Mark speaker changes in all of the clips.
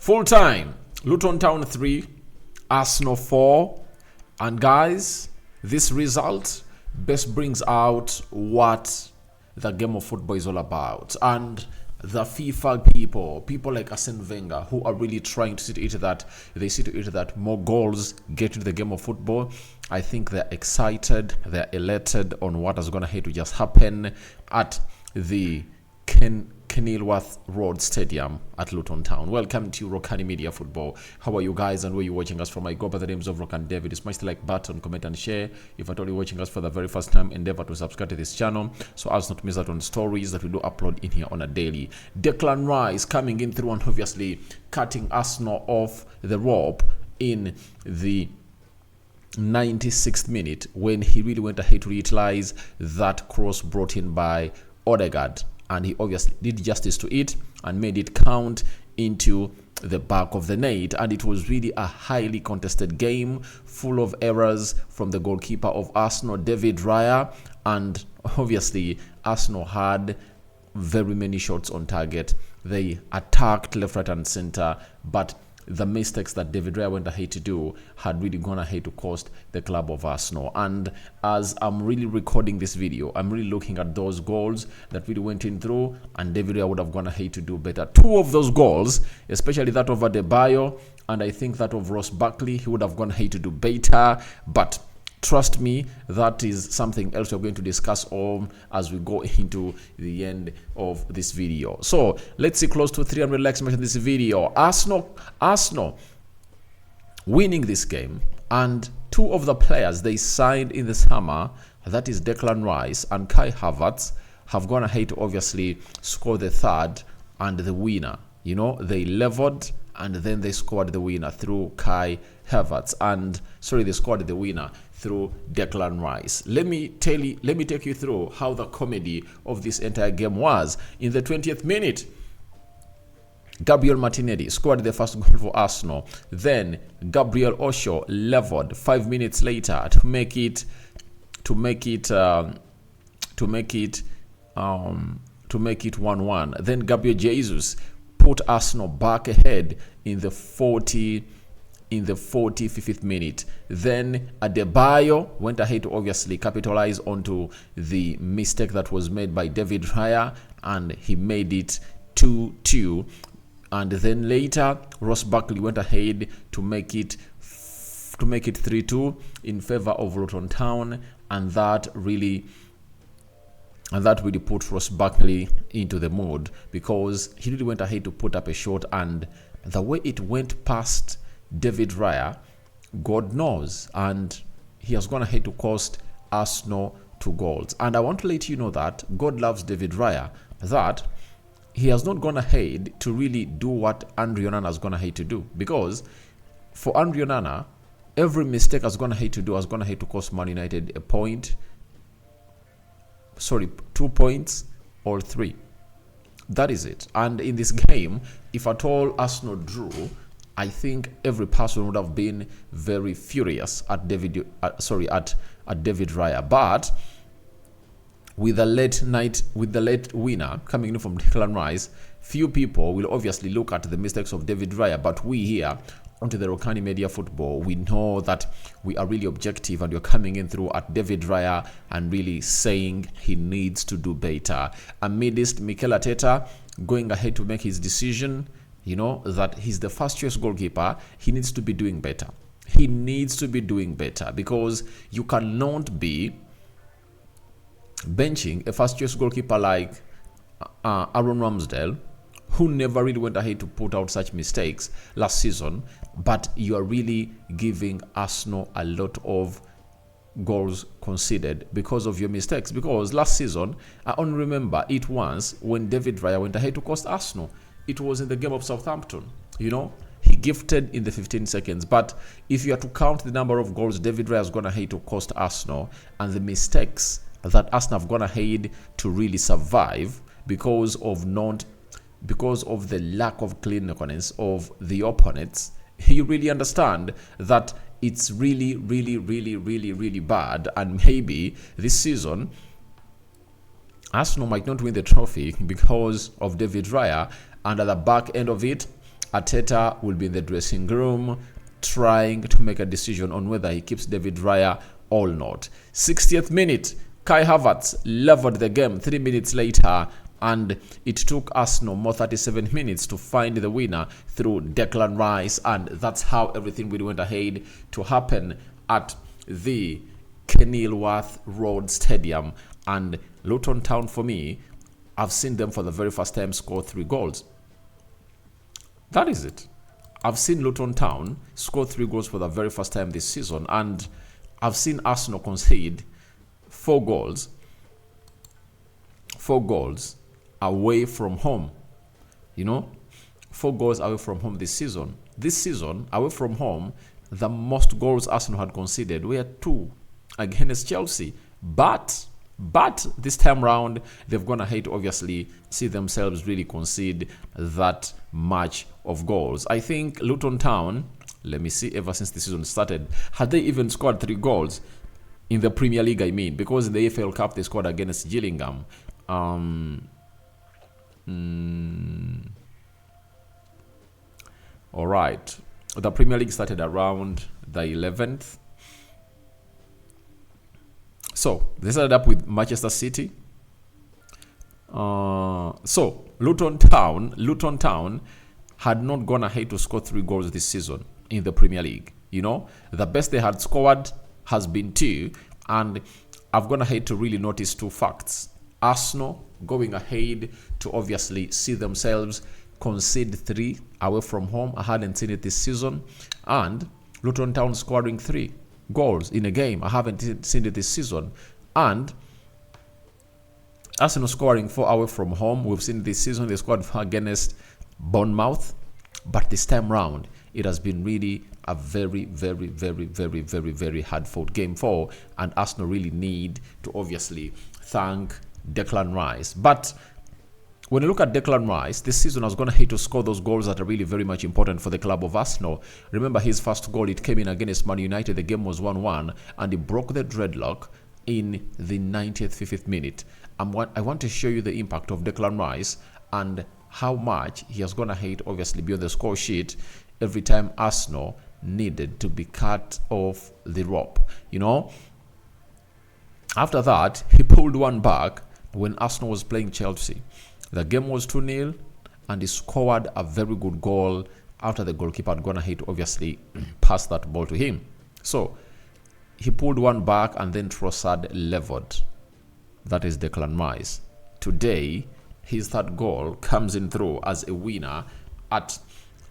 Speaker 1: Full time, Luton Town 3, Arsenal 4. And guys, this result best brings out what the game of football is all about. And the FIFA people like Arsene Wenger, who are really trying to see to it that more goals get into the game of football. I think they're excited, they're elated on what is going to have to just happen at the Kenilworth Road Stadium at Luton Town. Welcome to Rokani Media Football. How are you guys and where you watching us from? I go by the names of Rokani David. Smash the like button, comment and share. If at all you're watching us for the very first time, endeavor to subscribe to this channel so as not to miss out on stories that we do upload in here on a daily. Declan Rice coming in through and obviously cutting Arsenal off the rope in the 96th minute when he really went ahead to utilize that cross brought in by Odegaard. And he obviously did justice to it and made it count into the back of the net. And it was really a highly contested game, full of errors from the goalkeeper of Arsenal, David Raya. And obviously, Arsenal had very many shots on target. They attacked left, right, and center, but the mistakes that David Raya went ahead to do had really gone ahead to cost the club of Arsenal. And as I'm really recording this video, I'm really looking at those goals that really went in through, and David Raya would have gone ahead to do better. Two of those goals, especially that of Adebayo and I think that of Ross Barkley, he would have gone ahead to do better. But trust me, that is something else we're going to discuss on as we go into the end of this video. So let's see close to 300 likes in this video. Arsenal winning this game, and two of the players they signed in the summer, that is Declan Rice and Kai Havertz, have gone ahead to obviously score the third and the winner. You know, they leveled and then they scored the winner through Kai Havertz, and they scored the winner through Declan Rice. Let me take you through how the comedy of this entire game was. In the 20th minute, Gabriel Martinelli scored the first goal for Arsenal. Then Gabriel Osho leveled 5 minutes later to make it 1-1. Then Gabriel Jesus put Arsenal back ahead in the 45th minute. Then Adebayo went ahead to obviously capitalize onto the mistake that was made by David Raya, and he made it 2-2. And then later Ross Barkley went ahead to make it 3-2 in favor of Luton Town, and that really put Ross Barkley into the mood, because he really went ahead to put up a shot, and the way it went past David Raya, God knows, and he has gone ahead to cost Arsenal 2 goals. And I want to let you know that God loves David Raya, that he has not gone ahead to really do what Andre Onana has gone ahead to do, because for Andre Onana, every mistake has gone ahead to cost Man United 2 points or 3. That is it. And in this game, if at all Arsenal drew, I think every person would have been very furious at David Raya. But with the late winner coming in from Declan Rice, few people will obviously look at the mistakes of David Raya. But we here onto the Rokani Media Football, we know that we are really objective, and you're coming in through at David Raya and really saying he needs to do better. Amidst Mikel Arteta going ahead to make his decision, you know, that he's the first choice goalkeeper, he needs to be doing better. He needs to be doing better, because you cannot be benching a first choice goalkeeper like Aaron Ramsdale, who never really went ahead to put out such mistakes last season, but you are really giving Arsenal a lot of goals conceded because of your mistakes. Because last season, I only remember it once when David Raya went ahead to cost Arsenal. It was in the game of Southampton. You know, he gifted in the 15 seconds. But if you are to count the number of goals David Raya has gone ahead to cost Arsenal, and the mistakes that Arsenal have gone ahead to really survive because of the lack of cleanliness of the opponents, you really understand that it's really bad. And maybe this season Arsenal might not win the trophy because of David Raya, and at the back end of it, Arteta will be in the dressing room trying to make a decision on whether he keeps David Raya or not. 60th minute, Kai Havertz leveled the game 3 minutes later, and it took Arsenal more 37 minutes to find the winner through Declan Rice, and that's how everything really went ahead to happen at the Kenilworth Road Stadium. And Luton Town, for me, I've seen them for the very first time score 3 goals. That is it. I've seen Luton Town score 3 goals for the very first time this season, and I've seen Arsenal concede 4 goals away from home. 4 goals away from home this season. This season, away from home, the most goals Arsenal had conceded were 2 against Chelsea. But this time round, they've gone ahead to obviously see themselves really concede that much of goals. I think Luton Town, let me see, ever since the season started, had they even scored 3 goals in the Premier League, I mean, because in the AFL Cup they scored against Gillingham. All right. The Premier League started around the 11th. So they started up with Manchester City. So Luton Town had not gone ahead to score 3 goals this season in the Premier League. The best they had scored has been 2, and I've gone ahead to really notice 2 facts. Arsenal going ahead to obviously see themselves concede 3 away from home. I hadn't seen it this season. And Luton Town scoring 3 goals in a game. I haven't seen it this season. And Arsenal scoring 4 away from home. We've seen this season they scored against Bournemouth. But this time round, it has been really a very, very, very, very, very, very hard-fought game for. And Arsenal really need to obviously thank Declan Rice. But when you look at Declan Rice, this season has gone ahead to score those goals that are really very much important for the club of Arsenal. Remember his first goal, it came in against Man United. The game was 1-1, and he broke the dreadlock in the 90th, 50th minute. I want to show you the impact of Declan Rice and how much he has gone ahead, obviously, be on the score sheet every time Arsenal needed to be cut off the rope. After that, he pulled one back when Arsenal was playing Chelsea. The game was 2-0, and he scored a very good goal after the goalkeeper had gone ahead to obviously pass that ball to him. So he pulled one back, and then Trossard leveled. That is Declan Rice. Today, his 3rd goal comes in through as a winner at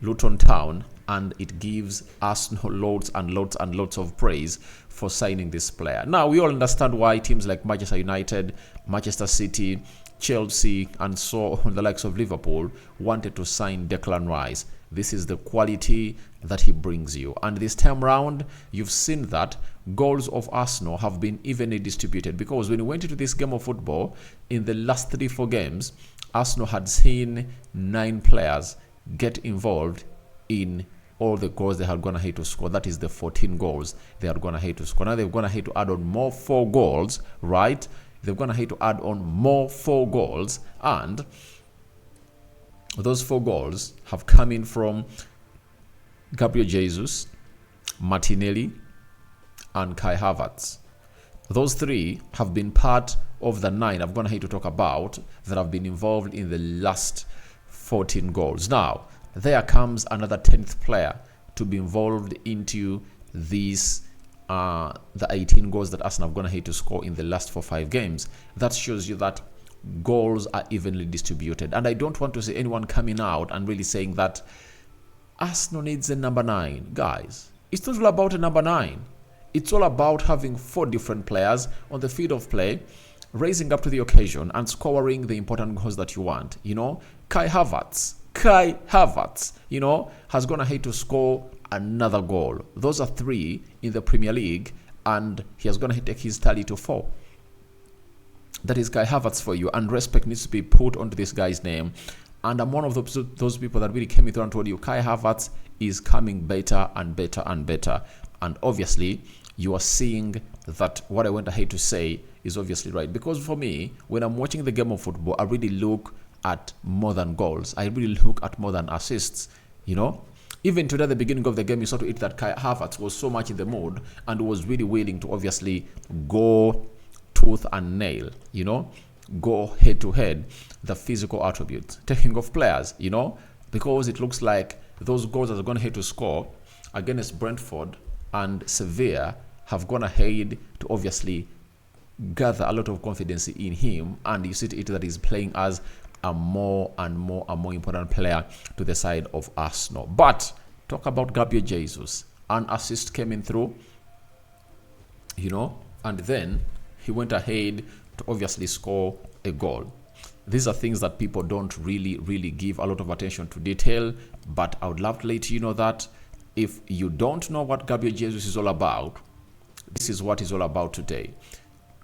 Speaker 1: Luton Town, and it gives Arsenal loads and loads and loads of praise for signing this player. Now, we all understand why teams like Manchester United, Manchester City, Chelsea, and so on, the likes of Liverpool, wanted to sign Declan Rice. This is the quality that he brings you. And this time round, you've seen that goals of Arsenal have been evenly distributed, because when we went into this game of football, in the last 3-4 games, Arsenal had seen 9 players get involved in all the goals they had gone ahead to score. That is the 14 goals they had gone ahead to score. Now they've gone ahead to add on more 4 goals, right? They've gone ahead to add on more 4 goals, and those 4 goals have come in from Gabriel Jesus, Martinelli, and Kai Havertz. Those 3 have been part of the 9 I've gone ahead to talk about that have been involved in the last 14 goals. Now, there comes another 10th player to be involved into these the 18 goals that Arsenal have gone ahead to score in the last 4-5 games. That shows you that goals are evenly distributed. And I don't want to see anyone coming out and really saying that Arsenal needs a number 9. Guys, it's not all about a number 9. It's all about having 4 different players on the field of play, raising up to the occasion and scoring the important goals that you want. Kai Havertz, has gone ahead to score another goal. Those are 3 in the Premier League, and he has gone ahead to take his tally to 4. That is Kai Havertz for you, and respect needs to be put onto this guy's name. And I'm one of those people that really came through and told you Kai Havertz is coming better and better and better. And obviously, you are seeing that what I went ahead to say is obviously right. Because for me, when I'm watching the game of football, I really look at more than goals. I really look at more than assists. you know. Even today at the beginning of the game, you saw to it that Kai Havertz was so much in the mood and was really willing to obviously go tooth and nail, you know, go head to head, the physical attributes, taking off players, you know, because it looks like those goals that are going ahead to score against Brentford and Sevilla have gone ahead to obviously gather a lot of confidence in him, and you see to it that he's playing as a more and more important player to the side of Arsenal. But talk about Gabriel Jesus. An assist came in through, you know, and then he went ahead to obviously score a goal. These are things that people don't really give a lot of attention to detail, but I would love to let you know that if you don't know what Gabriel Jesus is all about, this is what he's all about today.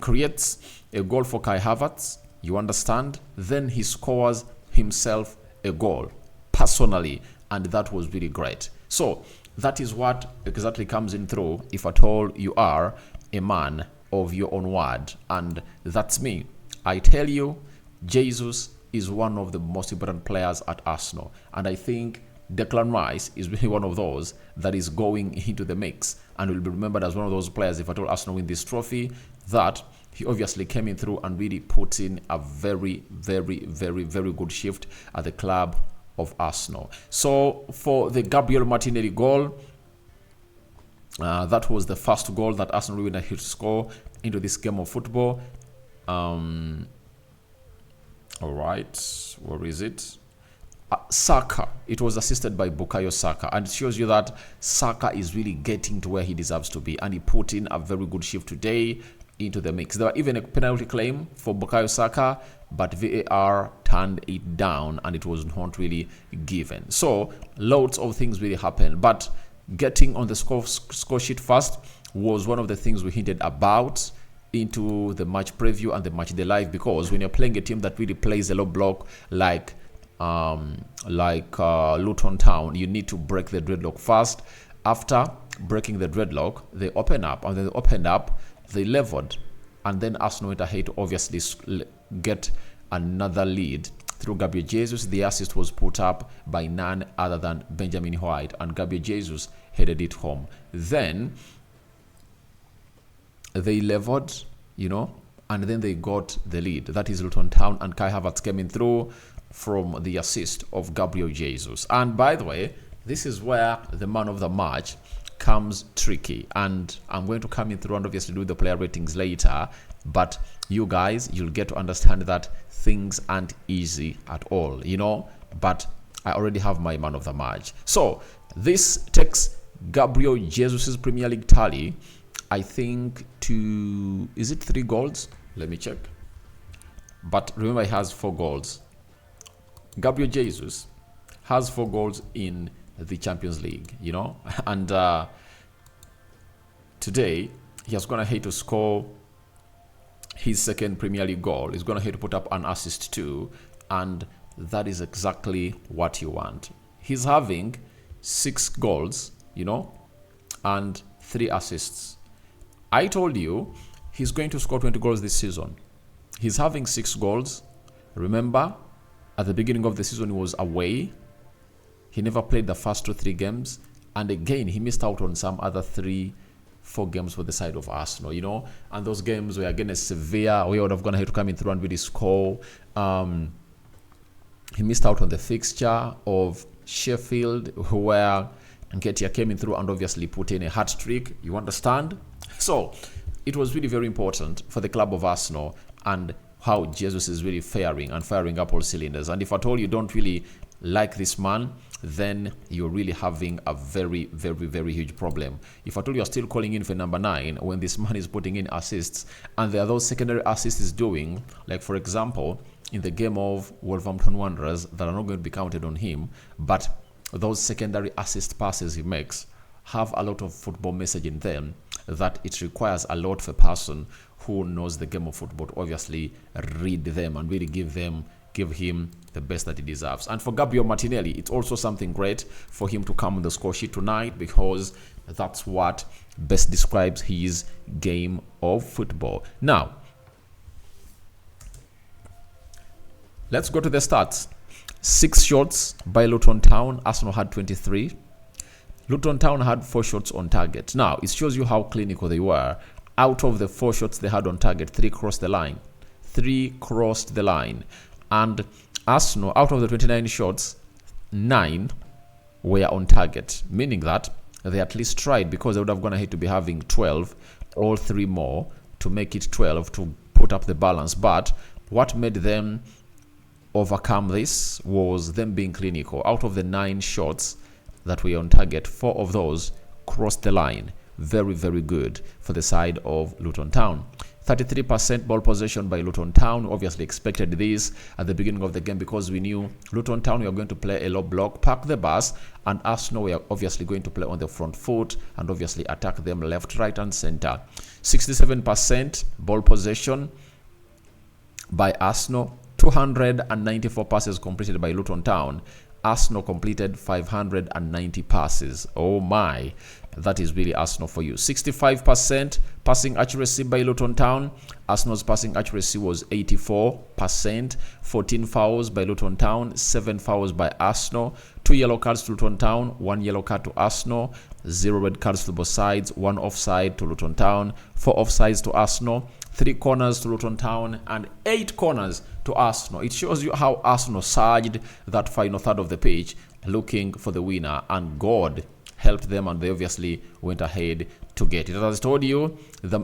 Speaker 1: Creates a goal for Kai Havertz, you understand? Then he scores himself a goal personally, and that was really great. So that is what exactly comes in through if at all you are a man of your own word, and that's me. I tell you, Jesus is one of the most important players at Arsenal, and I think Declan Rice is really one of those that is going into the mix and will be remembered as one of those players, if at all Arsenal win this trophy, that he obviously came in through and really put in a very good shift at the club of Arsenal. So for the Gabriel Martinelli goal, that was the first goal that Arsenal really had to score into this game of football. All right, where is it? Saka. It was assisted by Bukayo Saka, and it shows you that Saka is really getting to where he deserves to be, and he put in a very good shift today into the mix. There was even a penalty claim for Bukayo Saka, but VAR turned it down and it was not really given. So loads of things really happened, but getting on the score sheet first was one of the things we hinted about into the match preview and the match day live, because when you're playing a team that really plays a low block like Luton Town, you need to break the dreadlock first. After breaking the dreadlock, they open up, and then they opened up, they leveled, and then Arsenal went ahead to obviously get another lead through Gabriel Jesus. The assist was put up by none other than Benjamin White, and Gabriel Jesus headed it home. Then they leveled, you know, and then they got the lead. That is Luton Town, and Kai Havertz came in through from the assist of Gabriel Jesus. And by the way, this is where the man of the match comes tricky, and I'm going to come in through and obviously do the player ratings later, but you guys, you'll get to understand that things aren't easy at all, you know, but I already have my man of the match. So this takes Gabriel Jesus's Premier League tally, I think, to, is it 3 goals? Let me check. But remember, he has 4 goals. Gabriel Jesus has 4 goals in the Champions League, you know, and today he has gone ahead to score his second Premier League goal. He's gone ahead to put up an assist too, and that is exactly what you want. He's having 6 goals, you know, and 3 assists. I told you he's going to score 20 goals this season. He's having 6 goals. Remember, at the beginning of the season, he was away. He never played the first 2-3 games. And again, he missed out on some other 3-4 games for the side of Arsenal, you know. And those games were against Sevilla, where he would have gone ahead to come in through and really score. He missed out on the fixture of Sheffield, where Nketiah came in through and obviously put in a hat-trick. You understand? So it was really very important for the club of Arsenal and how Jesus is really firing up all cylinders. And if at all you don't really like this man, then you're really having a very huge problem. If at all you're still calling in for number 9 when this man is putting in assists, and there are those secondary assists he's doing, like for example in the game of Wolverhampton Wanderers, that are not going to be counted on him, but those secondary assist passes he makes have a lot of football message in them, that it requires a lot for a person who knows the game of football to obviously read them and really give him the best that he deserves. And for Gabriel Martinelli, it's also something great for him to come on the score sheet tonight, because that's what best describes his game of football. Now, let's go to the stats. 6 shots by Luton Town. Arsenal had 23. Luton Town had 4 shots on target. Now, it shows you how clinical they were. Out of the 4 shots they had on target, 3 crossed the line. 3 crossed the line. And Arsenal, out of the 29 shots, 9 were on target, meaning that they at least tried, because they would have gone ahead to be having 12, all 3 more to make it 12 to put up the balance. But what made them overcome this was them being clinical. Out of the 9 shots that were on target, 4 of those crossed the line. Very, very good for the side of Luton Town. 33% ball possession by Luton Town. Obviously expected this at the beginning of the game, because we knew Luton Town were going to play a low block, park the bus, and Arsenal were obviously going to play on the front foot and obviously attack them left, right, and center. 67% ball possession by Arsenal. 294 passes completed by Luton Town. Arsenal completed 590 passes. Oh my, that is really Arsenal for you. 65% passing accuracy by Luton Town. Arsenal's passing accuracy was 84%. 14 fouls by Luton Town, 7 fouls by Arsenal. 2 yellow cards to Luton Town, 1 yellow card to Arsenal. 0 red cards to both sides, 1 offside to Luton Town, 4 offsides to Arsenal. 3 corners to Luton Town and 8 corners to Arsenal. It shows you how Arsenal surged that final third of the pitch looking for the winner, and God helped them, and they obviously went ahead to get it. As I told you, the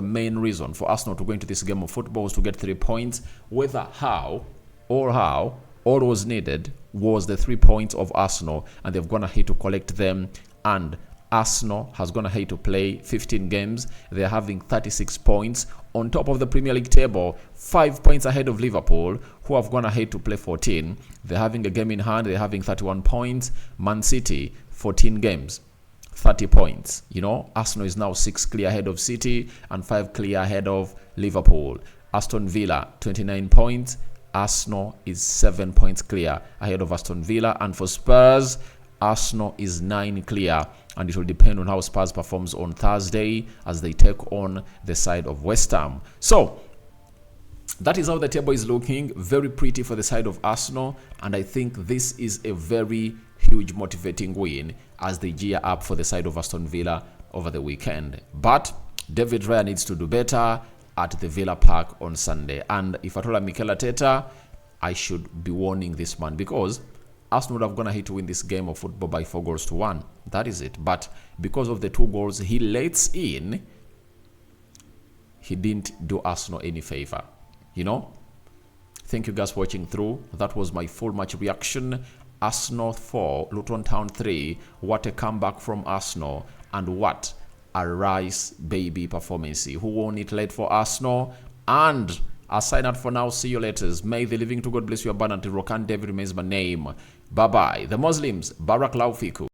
Speaker 1: main reason for Arsenal to go into this game of football was to get 3 points. Whether how, all was needed was the 3 points of Arsenal, and they've gone ahead to collect them. And Arsenal has gone ahead to play 15 games. They're having 36 points on top of the Premier League table, 5 points ahead of Liverpool, who have gone ahead to play 14. They're having a game in hand. They're having 31 points. Man City, 14 games, 30 points. You know, Arsenal is now 6 clear ahead of City and 5 clear ahead of Liverpool. Aston Villa, 29 points. Arsenal is 7 points clear ahead of Aston Villa. And for Spurs, Arsenal is 9 clear, and it will depend on how Spurs performs on Thursday as they take on the side of West Ham. So that is how the table is looking. Very pretty for the side of Arsenal, and I think this is a very huge motivating win as they gear up for the side of Aston Villa over the weekend. But David Raya needs to do better at the Villa Park on Sunday. And if I told Mikel Arteta, I should be warning this man, because Arsenal would have gone ahead to win this game of football by 4-1. That is it. But because of the 2 goals he lets in, he didn't do Arsenal any favor. You know? Thank you guys for watching through. That was my full match reaction. Arsenal 4, Luton Town 3. What a comeback from Arsenal. And what a Rice baby performance. Who won it late for Arsenal? And I'll sign out for now. See you later. May the living to God bless you abundantly. Rokani David remains my name. Bye-bye. The Muslims, Barak Laufiku.